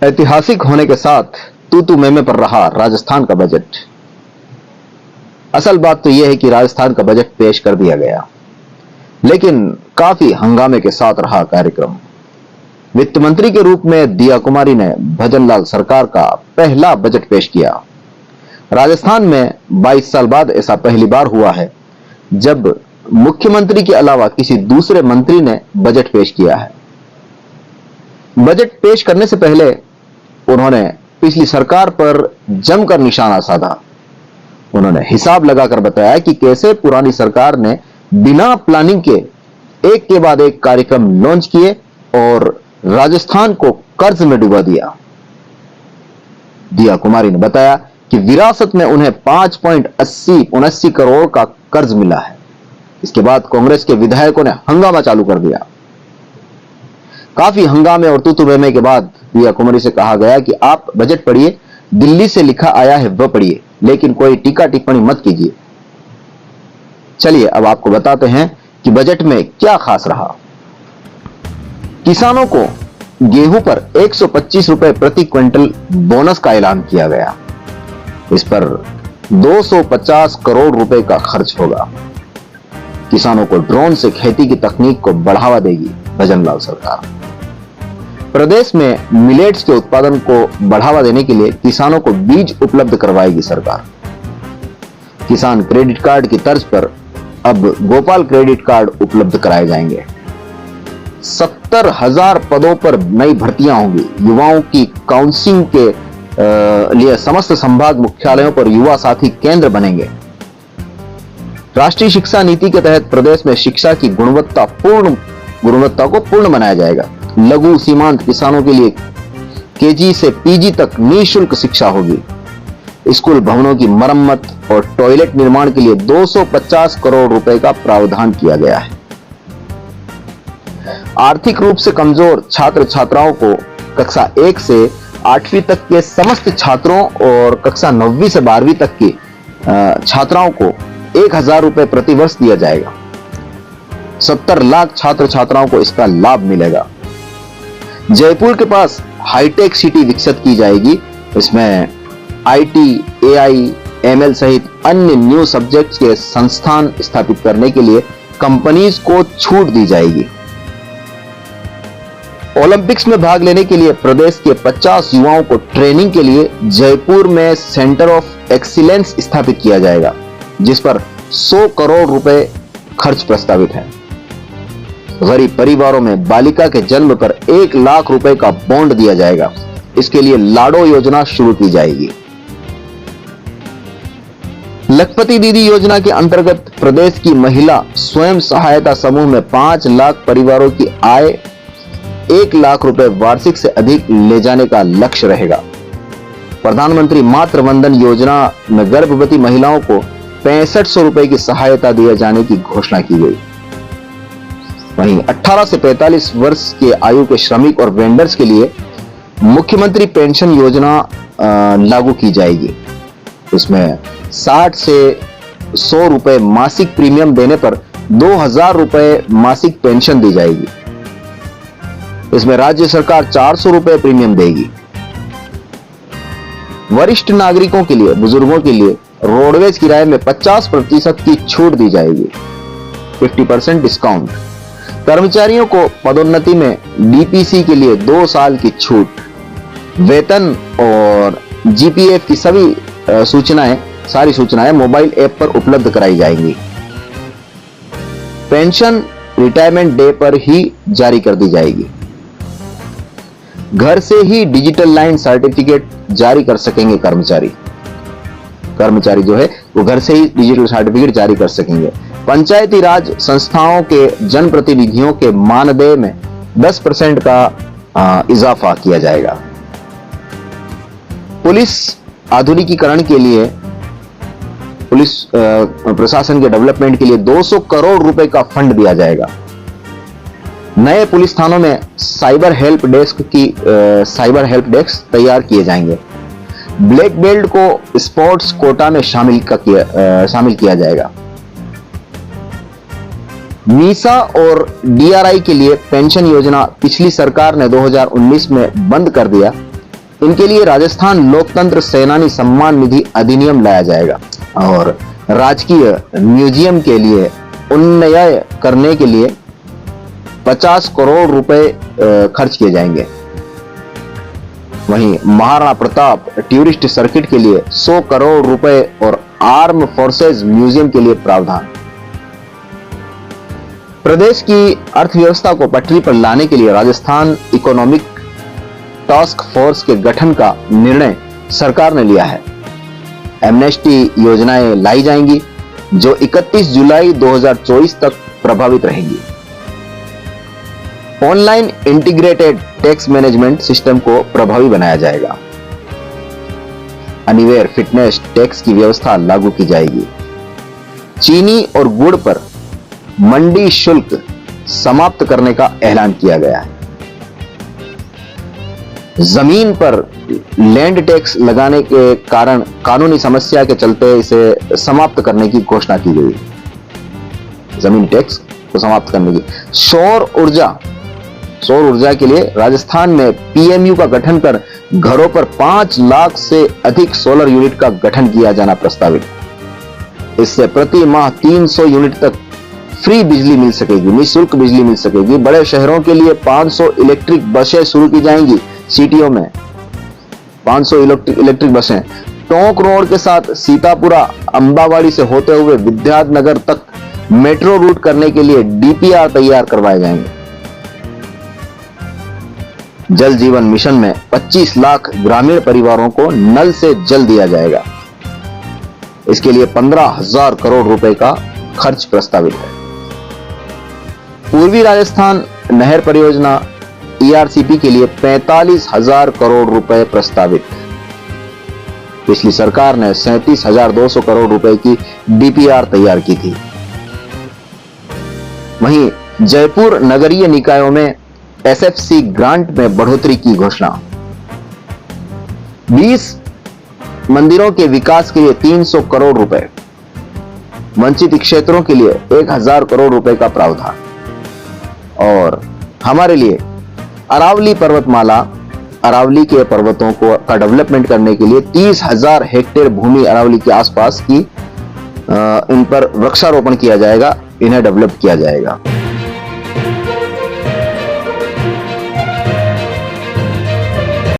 ऐतिहासिक होने के साथ तू मैं पर रहा राजस्थान का बजट। असल बात तो यह है कि राजस्थान का बजट पेश कर दिया गया, लेकिन काफी हंगामे के साथ रहा कार्यक्रम। वित्त मंत्री के रूप में दिया कुमारी ने भजनलाल सरकार का पहला बजट पेश किया। राजस्थान में 22 साल बाद ऐसा पहली बार हुआ है जब मुख्यमंत्री के अलावा किसी दूसरे मंत्री ने बजट पेश किया है। बजट पेश करने से पहले उन्होंने पिछली सरकार पर जमकर निशाना साधा। उन्होंने हिसाब लगाकर बताया कि कैसे पुरानी सरकार ने बिना प्लानिंग के एक के बाद एक कार्यक्रम लॉन्च किए और राजस्थान को कर्ज में डुबा दिया। दिया कुमारी ने बताया कि विरासत में उन्हें 5.80 करोड़ का कर्ज मिला है। इसके बाद कांग्रेस के विधायकों ने हंगामा चालू कर दिया। काफी हंगामे और तू मैं के बाद दिया कुमारी से कहा गया कि आप बजट पढ़िए, दिल्ली से लिखा आया है वह पढ़िए, लेकिन कोई टीका टिप्पणी मत कीजिए। चलिए अब आपको बताते हैं कि बजट में क्या खास रहा। किसानों को गेहूं पर 125 रुपए प्रति क्विंटल बोनस का ऐलान किया गया। इस पर 250 करोड़ रुपए का खर्च होगा। किसानों को ड्रोन से खेती की तकनीक को बढ़ावा देगी भजनलाल सरकार। प्रदेश में मिलेट्स के उत्पादन को बढ़ावा देने के लिए किसानों को बीज उपलब्ध करवाएगी सरकार। किसान क्रेडिट कार्ड की तर्ज पर अब गोपाल क्रेडिट कार्ड उपलब्ध कराए जाएंगे। 70,000 पदों पर नई भर्तियां होंगी। युवाओं की काउंसलिंग के लिए समस्त संभाग मुख्यालयों पर युवा साथी केंद्र बनेंगे। राष्ट्रीय शिक्षा नीति के तहत प्रदेश में शिक्षा की गुणवत्ता को पूर्ण बनाया जाएगा। लघु सीमांत किसानों के लिए केजी से पीजी तक निःशुल्क शिक्षा होगी। स्कूल भवनों की मरम्मत और टॉयलेट निर्माण के लिए 250 करोड़ रुपए का प्रावधान किया गया है। आर्थिक रूप से कमजोर छात्र छात्राओं को कक्षा 1 से 8वीं तक के समस्त छात्रों और कक्षा 9वीं से 12वीं तक की छात्राओं को 1,000 रुपए प्रति वर्ष दिया जाएगा। 70 लाख छात्र छात्राओं को इसका लाभ मिलेगा। जयपुर के पास हाईटेक सिटी विकसित की जाएगी। इसमें आईटी, एआई, एमएल सहित अन्य न्यू सब्जेक्ट्स के संस्थान स्थापित करने के लिए कंपनीज को छूट दी जाएगी। ओलंपिक्स में भाग लेने के लिए प्रदेश के 50 युवाओं को ट्रेनिंग के लिए जयपुर में सेंटर ऑफ एक्सीलेंस स्थापित किया जाएगा, जिस पर 100 करोड़ रुपए खर्च प्रस्तावित है। गरीब परिवारों में बालिका के जन्म पर 1 लाख रुपए का बॉन्ड दिया जाएगा। इसके लिए लाडो योजना शुरू की जाएगी। लखपति दीदी योजना के अंतर्गत प्रदेश की महिला स्वयं सहायता समूह में 5 लाख परिवारों की आय 1 लाख रुपए वार्षिक से अधिक ले जाने का लक्ष्य रहेगा। प्रधानमंत्री मातृ वंदन योजना में गर्भवती महिलाओं को 6500 रुपए की सहायता दिए जाने की घोषणा की गई। वहीं 18 से 45 वर्ष के आयु के श्रमिक और वेंडर्स के लिए मुख्यमंत्री पेंशन योजना लागू की जाएगी। इसमें 60 से 100 रुपए मासिक प्रीमियम देने पर 2,000 रुपए मासिक पेंशन दी जाएगी। इसमें राज्य सरकार 400 रुपए प्रीमियम देगी। वरिष्ठ नागरिकों के लिए, बुजुर्गों के लिए रोडवेज किराए में 50% की छूट दी जाएगी, 50% डिस्काउंट। कर्मचारियों को पदोन्नति में डीपीसी के लिए 2 साल की छूट। वेतन और जीपीएफ की सारी सूचनाएं मोबाइल ऐप पर उपलब्ध कराई जाएंगी। पेंशन रिटायरमेंट डे पर ही जारी कर दी जाएगी। घर से ही डिजिटल लाइन सर्टिफिकेट जारी कर सकेंगे कर्मचारी जो है वो घर से ही डिजिटल सर्टिफिकेट जारी कर सकेंगे। पंचायती राज संस्थाओं के जनप्रतिनिधियों के मानदेय में 10% का इजाफा किया जाएगा। पुलिस आधुनिकीकरण के लिए, पुलिस प्रशासन के डेवलपमेंट के लिए 200 करोड़ रुपए का फंड दिया जाएगा। नए पुलिस थानों में साइबर हेल्प डेस्क तैयार किए जाएंगे। ब्लैक बेल्ट को स्पोर्ट्स कोटा में शामिल किया जाएगा। मीसा और डीआरआई के लिए पेंशन योजना पिछली सरकार ने 2019 में बंद कर दिया। इनके लिए राजस्थान लोकतंत्र सेनानी सम्मान निधि अधिनियम लाया जाएगा और राजकीय म्यूजियम के लिए उन्नयन करने के लिए 50 करोड़ रुपए खर्च किए जाएंगे। वहीं महाराणा प्रताप टूरिस्ट सर्किट के लिए 100 करोड़ रुपए और आर्म फोर्सेज म्यूजियम के लिए प्रावधान। प्रदेश की अर्थव्यवस्था को पटरी पर लाने के लिए राजस्थान इकोनॉमिक टास्क फोर्स के गठन का निर्णय सरकार ने लिया है। एमनेस्टी योजनाएं लाई जाएंगी जो 31 जुलाई 2024 तक प्रभावित रहेंगी। Online integrated tax management system को प्रभावी बनाया जाएगा। अनिवार्य फिटनेस टैक्स की व्यवस्था लागू की जाएगी। चीनी और गुड़ पर मंडी शुल्क समाप्त करने का ऐलान किया गया है। जमीन पर लैंड टैक्स लगाने के कारण कानूनी समस्या के चलते इसे समाप्त करने की घोषणा की गई। जमीन टैक्स को समाप्त करने की। सौर ऊर्जा के लिए राजस्थान में पीएमयू का गठन कर घरों पर 5 लाख से अधिक सोलर यूनिट का गठन किया जाना प्रस्तावित। इससे प्रति माह 300 यूनिट तक फ्री बिजली मिल सकेगी, निःशुल्क बिजली मिल सकेगी। बड़े शहरों के लिए 500 इलेक्ट्रिक बसें शुरू की जाएंगी। सिटियों में 500 इलेक्ट्रिक बसें टोंक रोड के साथ सीतापुरा अंबावाड़ी से होते हुए विद्यानगर तक मेट्रो रूट करने के लिए डीपीआर तैयार करवाए जाएंगे। जल जीवन मिशन में 25 लाख ग्रामीण परिवारों को नल से जल दिया जाएगा। इसके लिए 15,000 करोड़ रुपए का खर्च प्रस्तावित है। पूर्वी राजस्थान नहर परियोजना ईआरसीपी के लिए 45,000 करोड़ रुपए प्रस्तावित। पिछली सरकार ने 37,200 करोड़ रुपए की डीपीआर तैयार की थी। वहीं जयपुर नगरीय निकायों में एसएफसी ग्रांट में बढ़ोतरी की घोषणा। 20 मंदिरों के विकास के लिए 300 करोड़ रुपए। वंचित क्षेत्रों के लिए 1,000 करोड़ रुपए का प्रावधान। और हमारे लिए अरावली पर्वतमाला, अरावली के पर्वतों का डेवलपमेंट करने के लिए 30,000 हेक्टेयर भूमि अरावली के आसपास की इन पर वृक्षारोपण किया जाएगा, इन्हें डेवलप किया जाएगा।